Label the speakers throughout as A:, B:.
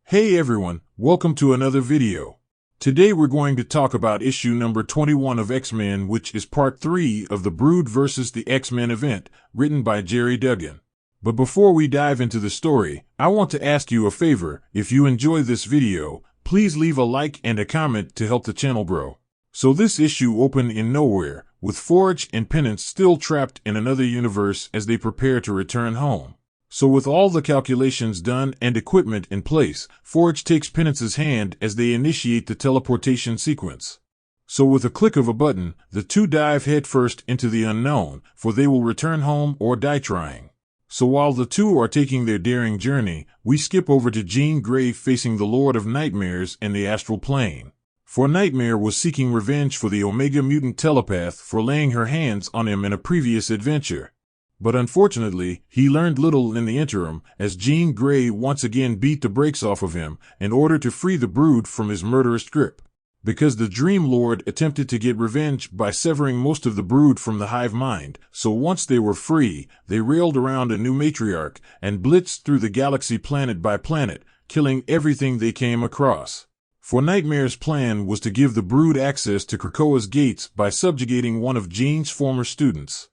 A: Hey everyone, welcome to another video. Today we're going to talk about issue number 21 of X-Men, which is part 3 of the Brood vs. the X-Men event, written by Jerry Duggan. But before we dive into the story, I want to ask you a favor. If you enjoy this video, please leave a like and a comment to help the channel grow. So this issue opened in nowhere, with Forge and Penance still trapped in another universe as they prepare to return home. So with all the calculations done and equipment in place, Forge takes Penance's hand as they initiate the teleportation sequence. So with a click of a button, the two dive headfirst into the unknown, for they will return home or die trying. So while the two are taking their daring journey, we skip over to Jean Grey facing the Lord of Nightmares in the astral plane. For Nightmare was seeking revenge for the Omega mutant telepath for laying her hands on him in a previous adventure. But unfortunately, he learned little in the interim, as Jean Grey once again beat the brakes off of him in order to free the Brood from his murderous grip. Because the Dream Lord attempted to get revenge by severing most of the Brood from the hive mind, so once they were free, they railed around a new matriarch and blitzed through the galaxy planet by planet, killing everything they came across. For Nightmare's plan was to give the Brood access to Krakoa's gates by subjugating one of Jean's former students.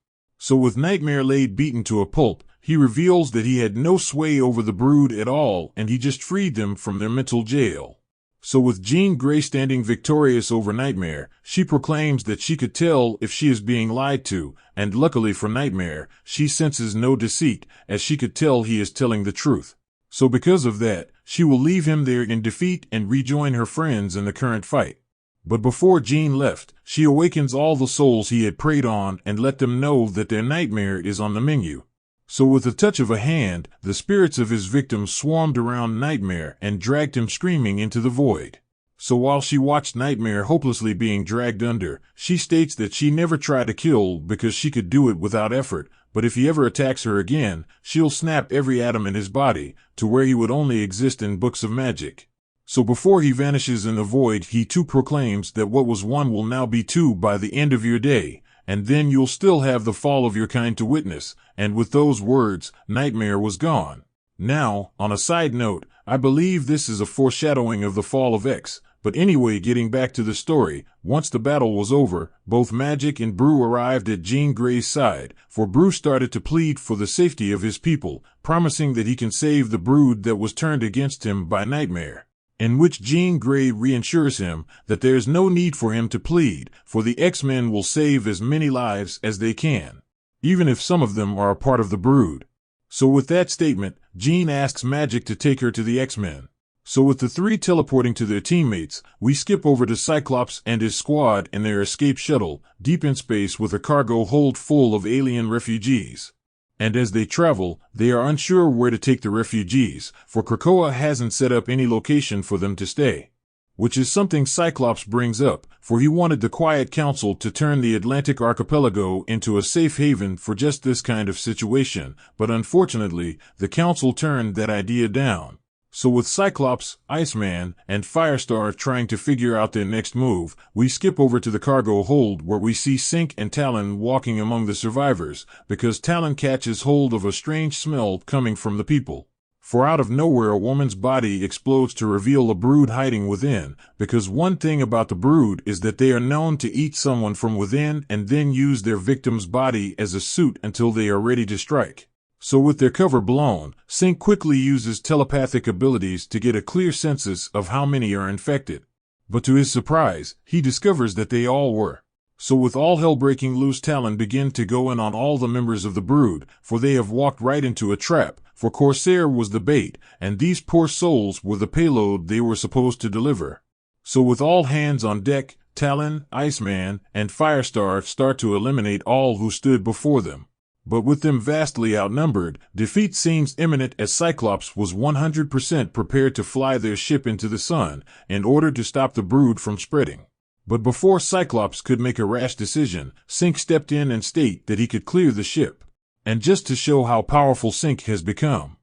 A: So with Nightmare laid beaten to a pulp, he reveals that he had no sway over the Brood at all and he just freed them from their mental jail. So with Jean Grey standing victorious over Nightmare, she proclaims that she could tell if she is being lied to, and luckily for Nightmare, she senses no deceit, as she could tell he is telling the truth. So because of that, she will leave him there in defeat and rejoin her friends in the current fight. But before Jean left, she awakens all the souls he had preyed on and let them know that their nightmare is on the menu. So with a touch of a hand, the spirits of his victims swarmed around Nightmare and dragged him screaming into the void. So while she watched Nightmare hopelessly being dragged under, she states that she never tried to kill because she could do it without effort, but if he ever attacks her again, she'll snap every atom in his body, to where he would only exist in books of magic. So before he vanishes in the void, he too proclaims that what was one will now be two by the end of your day, and then you'll still have the fall of your kind to witness, and with those words, Nightmare was gone. Now, on a side note, I believe this is a foreshadowing of the fall of X, but anyway, getting back to the story, once the battle was over, both Magic and Brew arrived at Jean Grey's side, for Brew started to plead for the safety of his people, promising that he can save the Brood that was turned against him by Nightmare. In which Jean Grey reassures him that there is no need for him to plead, for the X-Men will save as many lives as they can, even if some of them are a part of the Brood. So with that statement, Jean asks Magic to take her to the X-Men. So with the three teleporting to their teammates, we skip over to Cyclops and his squad in their escape shuttle, deep in space with a cargo hold full of alien refugees. And as they travel, they are unsure where to take the refugees, for Krakoa hasn't set up any location for them to stay. Which is something Cyclops brings up, for he wanted the Quiet Council to turn the Atlantic Archipelago into a safe haven for just this kind of situation, but unfortunately, the Council turned that idea down. So with Cyclops, Iceman, and Firestar trying to figure out their next move, we skip over to the cargo hold where we see Synch and Talon walking among the survivors, because Talon catches hold of a strange smell coming from the people. For out of nowhere a woman's body explodes to reveal a Brood hiding within, because one thing about the Brood is that they are known to eat someone from within and then use their victim's body as a suit until they are ready to strike. So with their cover blown, Synch quickly uses telepathic abilities to get a clear census of how many are infected. But to his surprise, he discovers that they all were. So with all hell breaking loose, Talon begin to go in on all the members of the Brood, for they have walked right into a trap, for Corsair was the bait, and these poor souls were the payload they were supposed to deliver. So with all hands on deck, Talon, Iceman, and Firestar start to eliminate all who stood before them. But with them vastly outnumbered, defeat seems imminent as Cyclops was 100% prepared to fly their ship into the sun in order to stop the Brood from spreading. But before Cyclops could make a rash decision, Synch stepped in and stated that he could clear the ship. And just to show how powerful Synch has become,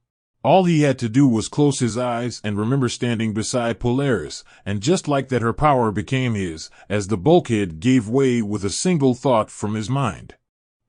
A: all he had to do was close his eyes and remember standing beside Polaris, and just like that her power became his, as the bulkhead gave way with a single thought from his mind.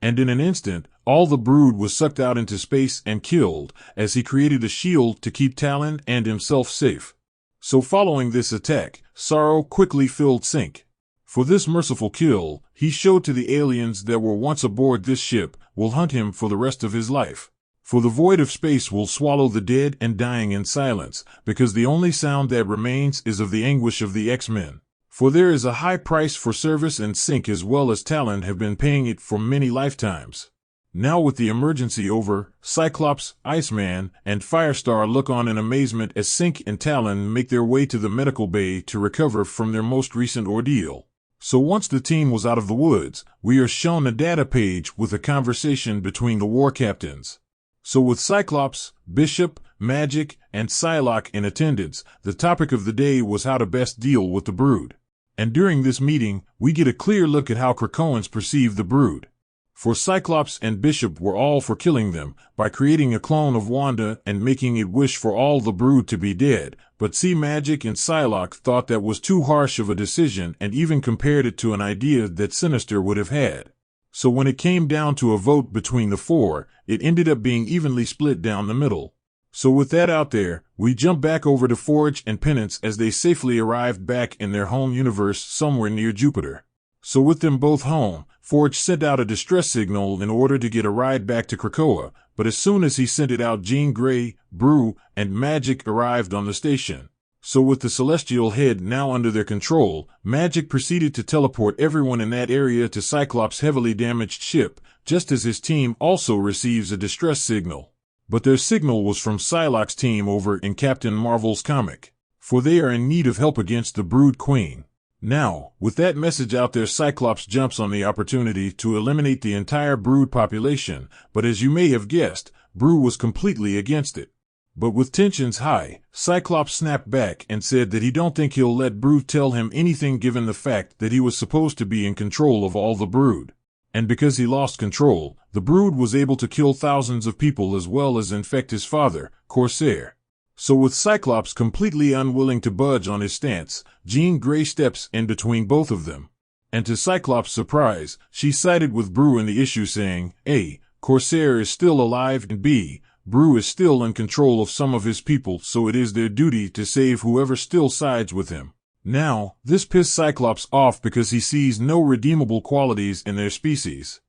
A: And in an instant, all the brood was sucked out into space and killed, as he created a shield to keep Talon and himself safe. So following this attack, sorrow quickly filled Sink. For this merciful kill, he showed to the aliens that were once aboard this ship will hunt him for the rest of his life. For the void of space will swallow the dead and dying in silence, because the only sound that remains is of the anguish of the X-Men. For there is a high price for service, and Sink as well as Talon have been paying it for many lifetimes. Now with the emergency over, Cyclops, Iceman, and Firestar look on in amazement as Sink and Talon make their way to the medical bay to recover from their most recent ordeal. So once the team was out of the woods, we are shown a data page with a conversation between the war captains. So with Cyclops, Bishop, Magic, and Psylocke in attendance, the topic of the day was how to best deal with the brood. And during this meeting, we get a clear look at how Krakoans perceive the brood. For Cyclops and Bishop were all for killing them, by creating a clone of Wanda and making it wish for all the brood to be dead, but Magic and Psylocke thought that was too harsh of a decision and even compared it to an idea that Sinister would have had. So when it came down to a vote between the four, it ended up being evenly split down the middle. So with that out there, we jump back over to Forge and Penance as they safely arrived back in their home universe somewhere near Jupiter. So with them both home, Forge sent out a distress signal in order to get a ride back to Krakoa, but as soon as he sent it out, Jean Grey, Brew, and Magic arrived on the station. So with the Celestial Head now under their control, Magic proceeded to teleport everyone in that area to Cyclops' heavily damaged ship, just as his team also receives a distress signal. But their signal was from Psylocke's team over in Captain Marvel's comic, for they are in need of help against the Brood Queen. Now, with that message out there, Cyclops jumps on the opportunity to eliminate the entire Brood population, but as you may have guessed, Brew was completely against it. But with tensions high, Cyclops snapped back and said that he don't think he'll let Brood tell him anything given the fact that he was supposed to be in control of all the Brood. And because he lost control, the Brood was able to kill thousands of people as well as infect his father, Corsair. So with Cyclops completely unwilling to budge on his stance, Jean Grey steps in between both of them. And to Cyclops' surprise, she sided with Brew in the issue, saying, A, Corsair is still alive, and B, Brew is still in control of some of his people, so it is their duty to save whoever still sides with him. Now, this pissed Cyclops off because he sees no redeemable qualities in their species.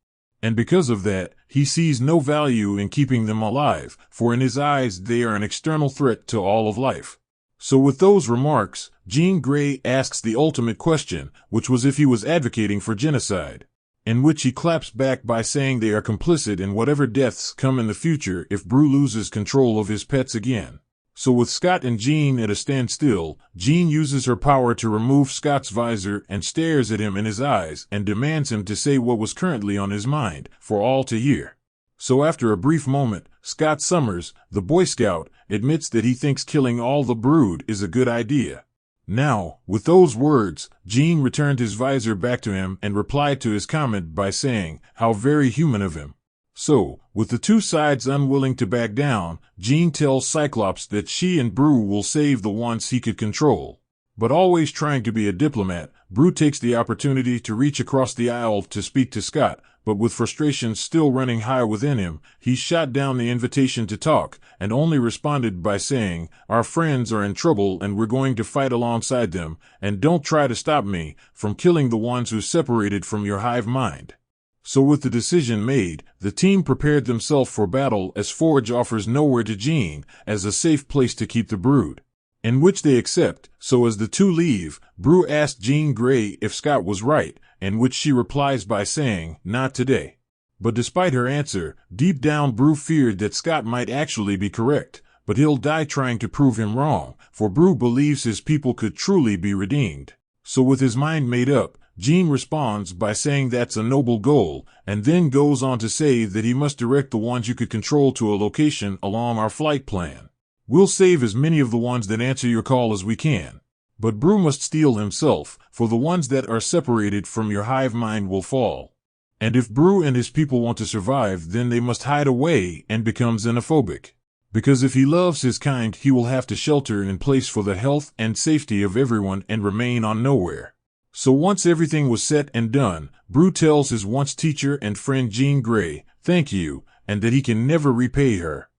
A: And because of that, he sees no value in keeping them alive, for in his eyes they are an external threat to all of life. So with those remarks, Jean Grey asks the ultimate question, which was if he was advocating for genocide. In which he claps back by saying they are complicit in whatever deaths come in the future if Brew loses control of his pets again. So with Scott and Jean at a standstill, Jean uses her power to remove Scott's visor and stares at him in his eyes and demands him to say what was currently on his mind, for all to hear. So after a brief moment, Scott Summers, the Boy Scout, admits that he thinks killing all the Brood is a good idea. Now, with those words, Jean returned his visor back to him and replied to his comment by saying, "How very human of him." So, with the two sides unwilling to back down, Jean tells Cyclops that she and Brew will save the ones he could control. But always trying to be a diplomat, Brew takes the opportunity to reach across the aisle to speak to Scott, but with frustration still running high within him, he shot down the invitation to talk, and only responded by saying, "Our friends are in trouble and we're going to fight alongside them, and don't try to stop me from killing the ones who separated from your hive mind." So with the decision made, the team prepared themselves for battle as Forge offers Nowhere to Jean as a safe place to keep the Brood. In which they accept, so as the two leave, Brew asks Jean Grey if Scott was right, in which she replies by saying, "Not today." But despite her answer, deep down Brew feared that Scott might actually be correct, but he'll die trying to prove him wrong, for Brew believes his people could truly be redeemed. So with his mind made up, Jean responds by saying that's a noble goal, and then goes on to say that he must direct the ones you could control to a location along our flight plan. We'll save as many of the ones that answer your call as we can. But Brew must steal himself, for the ones that are separated from your hive mind will fall. And if Brew and his people want to survive, then they must hide away and become xenophobic. Because if he loves his kind, he will have to shelter in place for the health and safety of everyone and remain on Nowhere. So once everything was set and done, Brew tells his once teacher and friend Jean Grey, thank you, and that he can never repay her.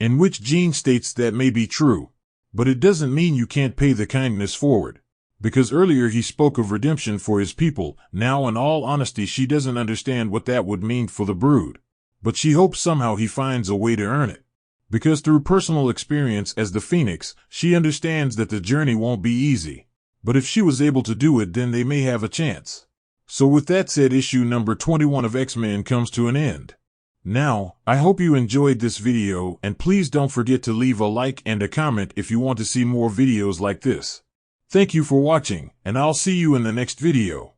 A: In which Jean states that may be true, but it doesn't mean you can't pay the kindness forward. Because earlier he spoke of redemption for his people, now in all honesty she doesn't understand what that would mean for the Brood. But she hopes somehow he finds a way to earn it. Because through personal experience as the Phoenix, she understands that the journey won't be easy. But if she was able to do it, then they may have a chance. So with that said, issue number 21 of X-Men comes to an end. Now, I hope you enjoyed this video, and please don't forget to leave a like and a comment if you want to see more videos like this. Thank you for watching, and I'll see you in the next video.